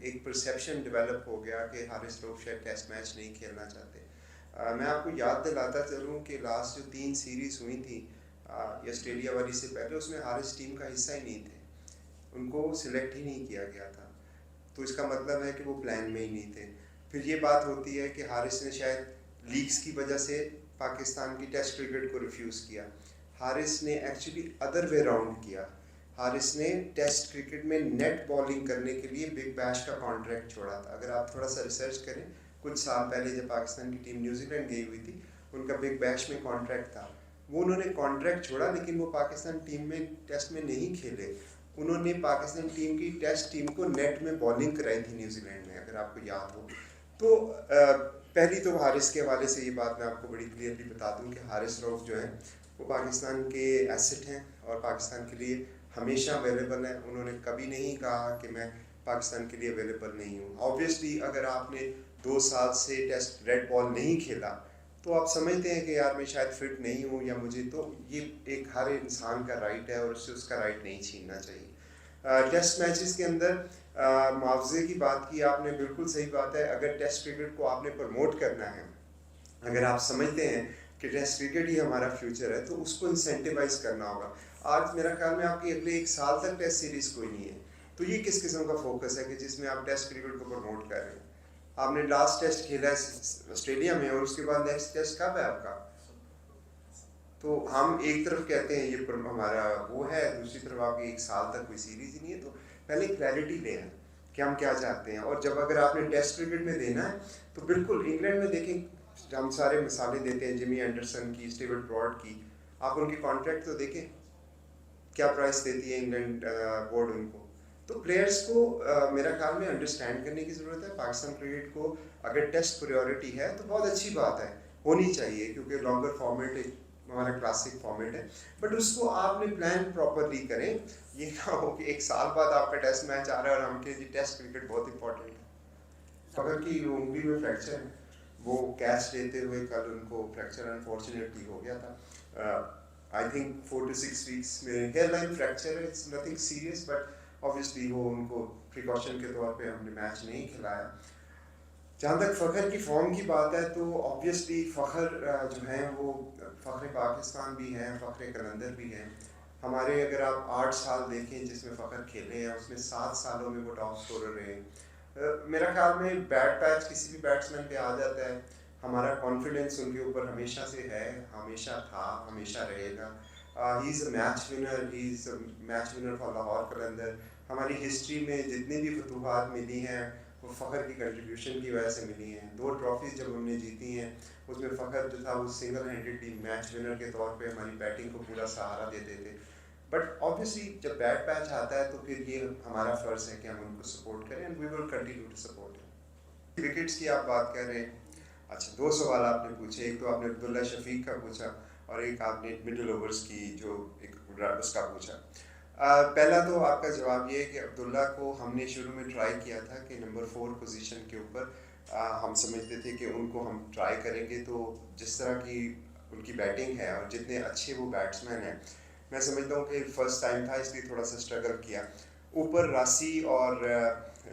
एक perception develop हो गया कि हारिस रऊफ शायद टेस्ट मैच नहीं खेलना चाहते। मैं आपको याद दिलाता चलूँ कि लास्ट जो 3 सीरीज़ हुई थी ऑस्ट्रेलिया वाली से पहले, उसमें हारिस टीम का हिस्सा ही नहीं थे, उनको सिलेक्ट ही नहीं किया गया था। तो इसका मतलब है कि वो प्लान में ही नहीं थे। फिर ये बात होती है कि हारिस ने शायद लीग्स की वजह से पाकिस्तान की टेस्ट क्रिकेट को रिफ्यूज़ किया। हारिस ने एक्चुअली अदर वे राउंड किया। हारिस ने टेस्ट क्रिकेट में नेट बॉलिंग करने के लिए बिग बैश का कॉन्ट्रैक्ट छोड़ा था। अगर आप थोड़ा सा रिसर्च करें, कुछ साल पहले जब पाकिस्तान की टीम न्यूजीलैंड गई हुई थी, उनका बिग बैश में कॉन्ट्रैक्ट था। वो उन्होंने कॉन्ट्रैक्ट छोड़ा, लेकिन वो पाकिस्तान टीम में टेस्ट में नहीं खेले। उन्होंने पाकिस्तान टीम की टेस्ट टीम को नेट में बॉलिंग कराई थी न्यूजीलैंड में, अगर आपको याद हो। तो पहली तो हारिस के हवाले से ये बात मैं आपको बड़ी क्लियरली बता दूं कि हारिस रऊफ जो है वो पाकिस्तान के एसेट हैं और पाकिस्तान के लिए हमेशा अवेलेबल है। उन्होंने कभी नहीं कहा कि मैं पाकिस्तान के लिए अवेलेबल नहीं हूँ। ऑब्वियसली अगर आपने 2 साल से टेस्ट रेड बॉल नहीं खेला तो आप समझते हैं कि यार मैं शायद फिट नहीं हूँ या मुझे, तो ये एक हर इंसान का राइट है और उससे उसका राइट नहीं छीनना चाहिए। टेस्ट मैचेस के अंदर मुआवजे की बात की आपने, बिल्कुल सही बात है। अगर टेस्ट क्रिकेट को आपने प्रमोट करना है, अगर आप समझते हैं कि टेस्ट क्रिकेट ही हमारा फ्यूचर है, तो उसको इंसेंटिवाइज करना होगा। आज मेरा ख्याल में आपकी अगले 1 साल तक टेस्ट सीरीज़ कोई नहीं है, तो ये किस किस्म का फोकस है कि जिसमें आप टेस्ट क्रिकेट को प्रमोट कर रहे हैं? आपने लास्ट टेस्ट खेला है ऑस्ट्रेलिया में और उसके बाद नेक्स्ट टेस्ट कब है आपका? तो हम एक तरफ कहते हैं ये हमारा वो है, दूसरी तरफ आपकी 1 साल तक कोई सीरीज ही नहीं है। तो पहले क्लैरिटी लें कि हम क्या चाहते हैं। और जब अगर आपने टेस्ट क्रिकेट में देना है तो बिल्कुल इंग्लैंड में देखें, हम सारे मिसालें देते हैं जिमी एंडरसन की, स्टीवन ब्रॉड की, आप उनके कॉन्ट्रैक्ट तो देखें क्या प्राइस देती है इंग्लैंड बोर्ड उनको। तो प्लेयर्स को मेरा ख्याल में अंडरस्टैंड करने की ज़रूरत है। पाकिस्तान क्रिकेट को अगर टेस्ट प्रायोरिटी है तो बहुत अच्छी बात है, होनी चाहिए, क्योंकि लॉन्गर फॉर्मेट हमारा क्लासिक फॉर्मेट है। बट उसको आपने प्लान प्रॉपरली करें। ये ना हो कि 1 साल बाद आपका टेस्ट मैच आ रहा है और हम कहें जी टेस्ट क्रिकेट बहुत इंपॉर्टेंट है। फखर की उंगली में फ्रैक्चर है, वो कैच लेते हुए कल उनको फ्रैक्चर अनफॉर्चुनेटली हो गया था। आई थिंक 4 to 6 वीक्स में हेयरलाइन फ्रैक्चर है, it's nothing serious, but obviously वो उनको प्रिकॉशन के तौर पे हमने मैच नहीं खिलाया। जहाँ तक फ़खर की फॉर्म की बात है तो ऑब्वियसली फ़खर जो हैं वो फ़खर पाकिस्तान भी हैं, फ़खर कलंदर भी हैं। हमारे अगर आप 8 साल देखें जिसमें फ़खर खेले हैं, उसमें 7 सालों में वो टॉप स्कोरर रहे। मेरा ख्याल में बैट पैच किसी भी बैट्समैन पे आ जाता है। हमारा कॉन्फिडेंस उनके ऊपर हमेशा से है, हमेशा था, हमेशा रहेगा। He is a match winner, he is a match winner for Lahore Qalandar. हमारी हिस्ट्री में जितनी भी फतूहात मिली हैं वो फ़खर की कंट्रीब्यूशन की वजह से मिली हैं। 2 ट्रॉफीज़ जब हमने जीती हैं उसमें फ़खर जो था वो सिंगल हैंडेडली मैच विनर के तौर पे हमारी बैटिंग को पूरा सहारा देते थे। बट ऑब्वियसली जब बैट पैच आता है तो फिर ये हमारा फ़र्ज़ है कि हम उनको सपोर्ट करें, and we will continue to support. Wickets की आप बात कर रहे हैं, अच्छा 2 सवाल आपने पूछे। एक तो आपने अब्दुल्ला शफीक का पूछा और एक आपने मिडिल ओवर्स की जो एक उसका पूछा। पहला तो आपका जवाब ये है कि अब्दुल्ला को हमने शुरू में ट्राई किया था कि नंबर 4 पोजीशन के ऊपर हम समझते थे कि उनको हम ट्राई करेंगे, तो जिस तरह की उनकी बैटिंग है और जितने अच्छे वो बैट्समैन हैं, मैं समझता हूँ कि फर्स्ट टाइम था इसलिए थोड़ा सा स्ट्रगल किया। ऊपर रासी और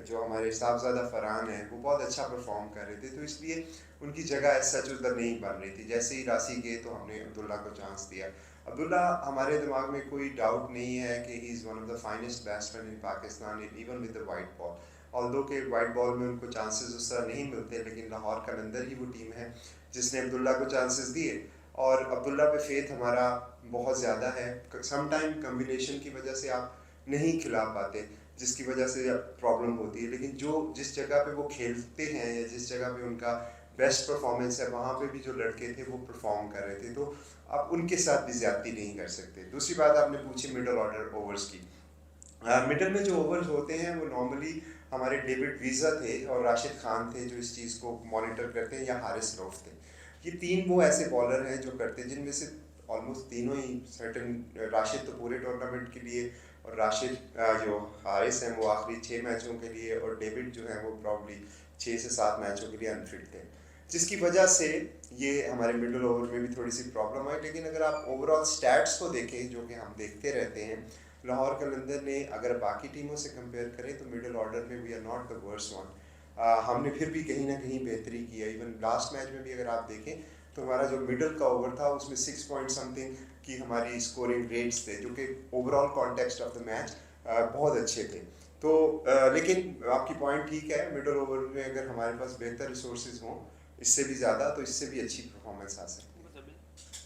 जो हमारे साहबजादा फरहान है वो बहुत अच्छा परफॉर्म कर रहे थे, तो इसलिए उनकी जगह सच उधर नहीं बन रही थी। जैसे ही रासी गए तो हमने अब्दुल्ला को चांस दिया। अब्दुल्ला हमारे दिमाग में कोई डाउट नहीं है कि he is one of the finest batsman in Pakistan even with the white ball. Although के वाइट बॉल में उनको चांसेस उस तरह नहीं मिलते, लेकिन लाहौर कलंदर ही वो टीम है जिसने अब्दुल्ला को चांसेस दिए और अब्दुल्ला पे फेथ हमारा बहुत ज़्यादा है। सम टाइम कम्बिनेशन की वजह से आप नहीं खिला पाते, जिसकी वजह से प्रॉब्लम होती है, लेकिन जो जिस जगह पे वो खेलते हैं या जिस जगह पे उनका बेस्ट परफॉर्मेंस है वहाँ पे भी जो लड़के थे वो परफॉर्म कर रहे थे, तो आप उनके साथ भी ज़्यादती नहीं कर सकते। दूसरी बात आपने पूछी मिडल ऑर्डर ओवर्स की। मिडल में जो ओवर्स होते हैं वो नॉर्मली हमारे डेविड वीज़ा थे और राशिद खान थे जो इस चीज़ को मॉनिटर करते हैं, या हारिस रऊफ थे। ये 3 वो ऐसे बॉलर हैं जो करते हैं, जिनमें से ऑलमोस्ट तीनों ही सर्टन, राशिद तो पूरे टूर्नामेंट के लिए और राशिद जो हारिस हैं वो आखिरी 6 मैचों के लिए और डेविड जो है वो प्रॉब्ली 6 से 7 मैचों के लिए अनफिट थे, जिसकी वजह से ये हमारे मिडल ओवर में भी थोड़ी सी प्रॉब्लम आई। लेकिन अगर आप ओवरऑल स्टैट्स को देखें जो कि हम देखते रहते हैं, लाहौर कलंदर ने अगर बाकी टीमों से कंपेयर करें तो मिडिल ऑर्डर में we are not the worst one. हमने फिर भी कहीं ना कहीं बेहतरी की है। इवन लास्ट मैच में भी अगर आप देखें तो हमारा जो मिडल का ओवर था उसमें 6 पॉइंट समथिंग की हमारी स्कोरिंग रेट्स थे, जो कि overall context of the match बहुत अच्छे थे। तो लेकिन आपकी पॉइंट ठीक है, मिडल ओवर में अगर हमारे पास बेहतर रिसोर्सेज हों इससे भी ज़्यादा, तो इससे भी अच्छी परफॉर्मेंस आ सकती है।